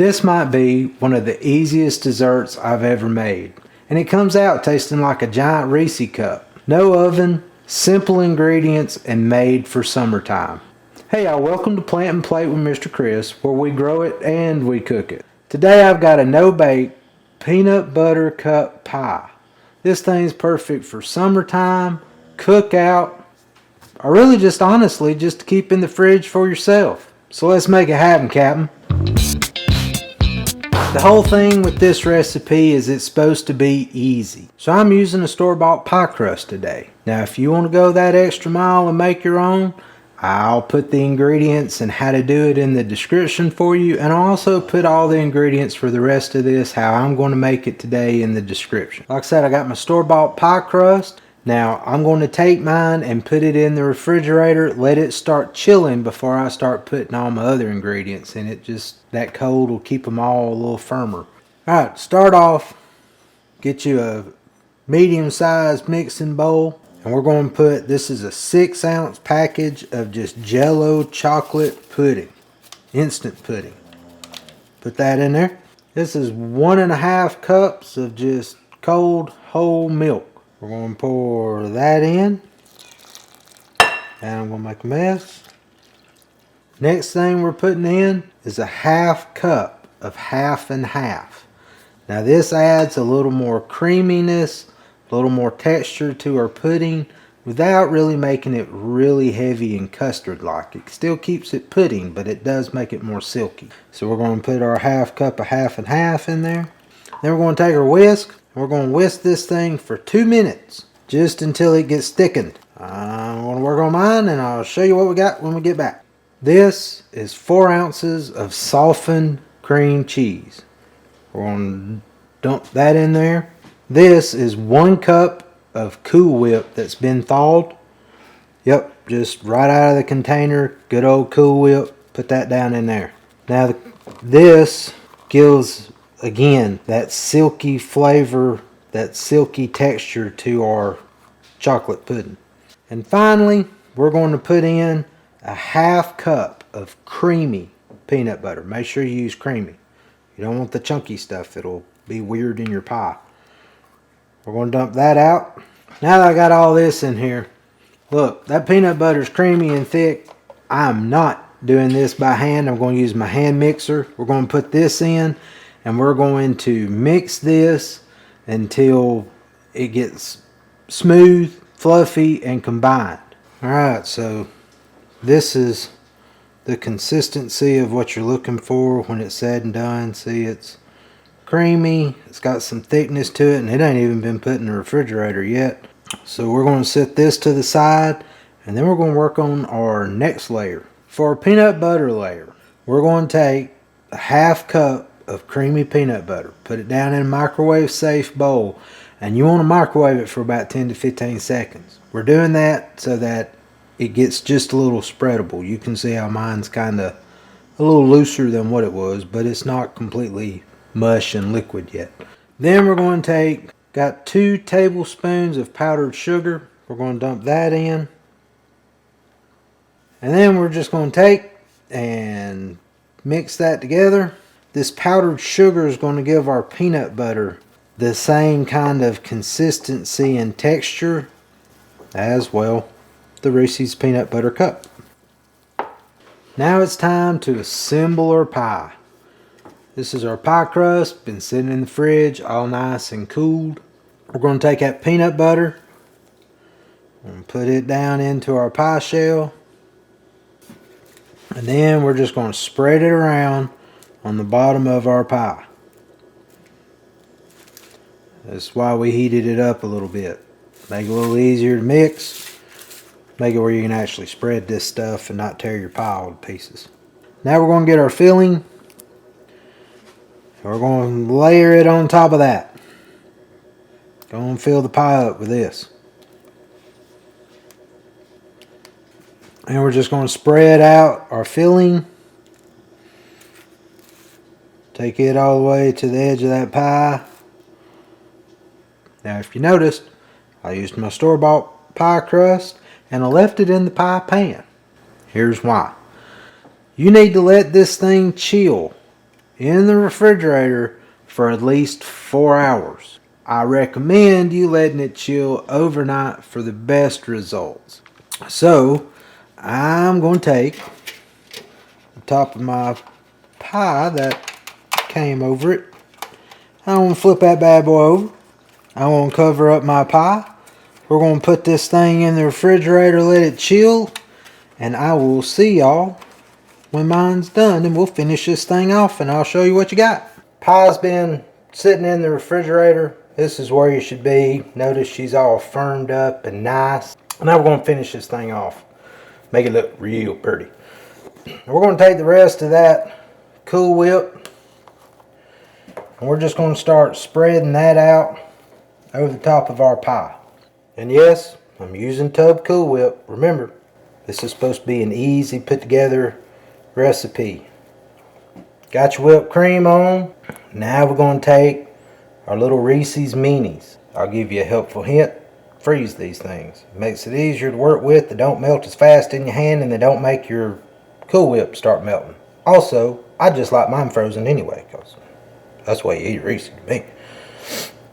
This might be one of the easiest desserts I've ever made, and it comes out tasting like a giant Reese cup. No oven, simple ingredients, and made for summertime. Hey y'all, welcome to Plant and Plate with Mr. Chris, where we grow it and we cook it. Today I've got a no-bake peanut butter cup pie. This thing's perfect for summertime, cookout, or really just honestly just to keep in the fridge for yourself. So let's make it happen, Captain. The whole thing with this recipe is it's supposed to be easy. So I'm using a store-bought pie crust today. Now if you want to go that extra mile and make your own, I'll put the ingredients and how to do it in the description for you, and I'll also put all the ingredients for the rest of this, how I'm going to make it today, in the description. Like I said, I got my store-bought pie crust. Now I'm going to take mine and put it in the refrigerator, let it start chilling before I start putting all my other ingredients in it. Just that cold will keep them all a little firmer. Alright, start off, get you a medium-sized mixing bowl, and we're going to put, this is a 6-ounce package of just Jello chocolate pudding, instant pudding. Put that in there. This is 1.5 cups of just cold whole milk. We're going to pour that in, and I'm going to make a mess. Next thing we're putting in is a 1/2 cup of half and half. Now this adds a little more creaminess, a little more texture to our pudding without really making it really heavy and custard-like. It still keeps it pudding, but it does make it more silky. So we're going to put our 1/2 cup of half and half in there. Then we're going to take our whisk. We're going to whisk this thing for 2 minutes, just until it gets thickened. I'm going to work on mine, and I'll show you what we got when we get back. This is 4 ounces of softened cream cheese. We're going to dump that in there. This is 1 cup of Cool Whip that's been thawed. Yep, just right out of the container, good old Cool Whip. Put that down in there. Now this gives, again, that silky flavor, that silky texture to our chocolate pudding. And finally, we're going to put in a 1/2 cup of creamy peanut butter. Make sure you use creamy. You don't want the chunky stuff. It'll be weird in your pie. We're going to dump that out. Now that I got all this in here, look, that peanut butter is creamy and thick. I'm not doing this by hand. I'm going to use my hand mixer. We're going to put this in, and we're going to mix this until it gets smooth, fluffy, and combined. Alright, so this is the consistency of what you're looking for when it's said and done. See, it's creamy, it's got some thickness to it, and it ain't even been put in the refrigerator yet. So we're going to set this to the side, and then we're going to work on our next layer. For our peanut butter layer, we're going to take a 1/2 cup of creamy peanut butter, put it down in a microwave safe bowl, and you want to microwave it for about 10 to 15 seconds. We're doing that so that it gets just a little spreadable. You can see how mine's kind of a little looser than what it was, but it's not completely mush and liquid yet. Then we're going to got 2 tablespoons of powdered sugar. We're going to dump that in. And then we're just going to take and mix that together. This powdered sugar is going to give our peanut butter the same kind of consistency and texture as, well, the Reese's peanut butter cup. Now it's time to assemble our pie. This is our pie crust, been sitting in the fridge all nice and cooled. We're going to take that peanut butter and put it down into our pie shell. And then we're just going to spread it around on the bottom of our pie. That's why we heated it up a little bit. Make it a little easier to mix. Make it where you can actually spread this stuff and not tear your pie all to pieces. Now we're going to get our filling. We're going to layer it on top of that. Go and fill the pie up with this. And we're just going to spread out our filling. Take it all the way to the edge of that pie. Now if you noticed, I used my store-bought pie crust and I left it in the pie pan. Here's why. You need to let this thing chill in the refrigerator for at least 4 hours. I recommend you letting it chill overnight for the best results. So I'm going to take the top of my pie that came over it. I want to flip that bad boy over. I want to cover up my pie. We're going to put this thing in the refrigerator, let it chill, and I will see y'all when mine's done, and we'll finish this thing off and I'll show you what you got. Pie's been sitting in the refrigerator. This is where you should be. Notice she's all firmed up and nice. Now we're going to finish this thing off. Make it look real pretty. We're going to take the rest of that Cool Whip and we're just going to start spreading that out over the top of our pie. And yes, I'm using tub Cool Whip. Remember, this is supposed to be an easy put together recipe. Got your whipped cream on. Now we're going to take our little Reese's minis. I'll give you a helpful hint. Freeze these things. It makes it easier to work with. They don't melt as fast in your hand and they don't make your Cool Whip start melting. Also, I just like mine frozen anyway because that's the way you eat Reese's to me.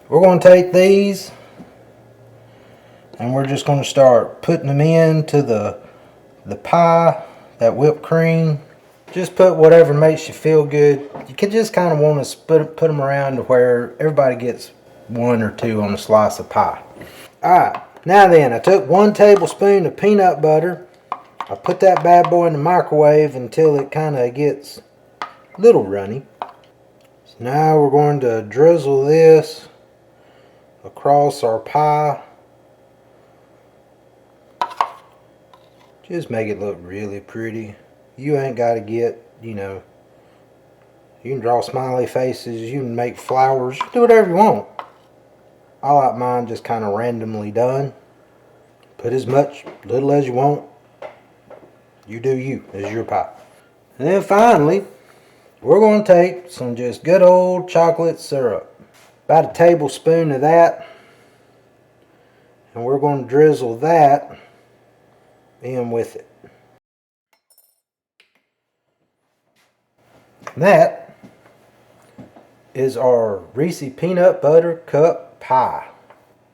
We're going to take these and we're just going to start putting them into the pie, that whipped cream. Just put whatever makes you feel good. You could just kind of want to put them around to where everybody gets 1 or 2 on a slice of pie. Alright, now then, I took 1 tablespoon of peanut butter. I put that bad boy in the microwave until it kind of gets a little runny. So now we're going to drizzle this across our pie. Just make it look really pretty. You ain't got to get, you know, you can draw smiley faces, you can make flowers, you can do whatever you want. I like mine just kind of randomly done. Put as much, little as you want. You do you, it's your pie. And then finally, we're going to take some just good old chocolate syrup. About a tablespoon of that. And we're going to drizzle that in with it. That is our Reese peanut butter cup pie.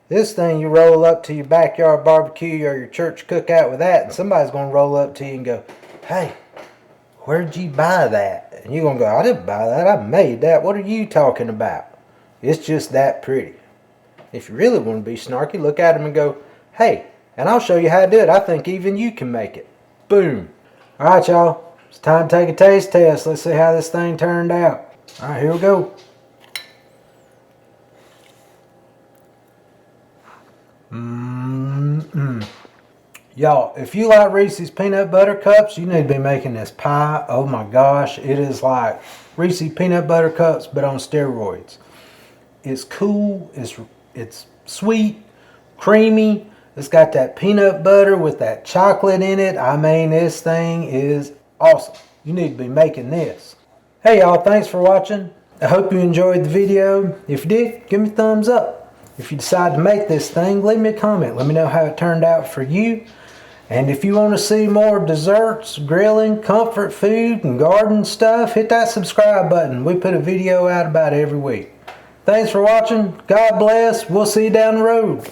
This thing you roll up to your backyard barbecue or your church cookout with that, and somebody's going to roll up to you and go, "Hey, where'd you buy that?" And you're going to go, "I didn't buy that, I made that. What are you talking about?" It's just that pretty. If you really want to be snarky, look at them and go, "Hey, and I'll show you how to do it. I think even you can make it." Boom. Alright y'all, it's time to take a taste test. Let's see how this thing turned out. Alright, here we go. Y'all, if you like Reese's peanut butter cups, you need to be making this pie. Oh my gosh, it is like Reese's peanut butter cups but on steroids. It's cool, it's sweet, creamy. It's got that peanut butter with that chocolate in it. I mean, this thing is awesome. You need to be making this. Hey y'all, thanks for watching. I hope you enjoyed the video. If you did, give me a thumbs up. If you decide to make this thing, leave me a comment. Let me know how it turned out for you. And if you want to see more desserts, grilling, comfort food, and garden stuff, hit that subscribe button. We put a video out about every week. Thanks for watching. God bless. We'll see you down the road.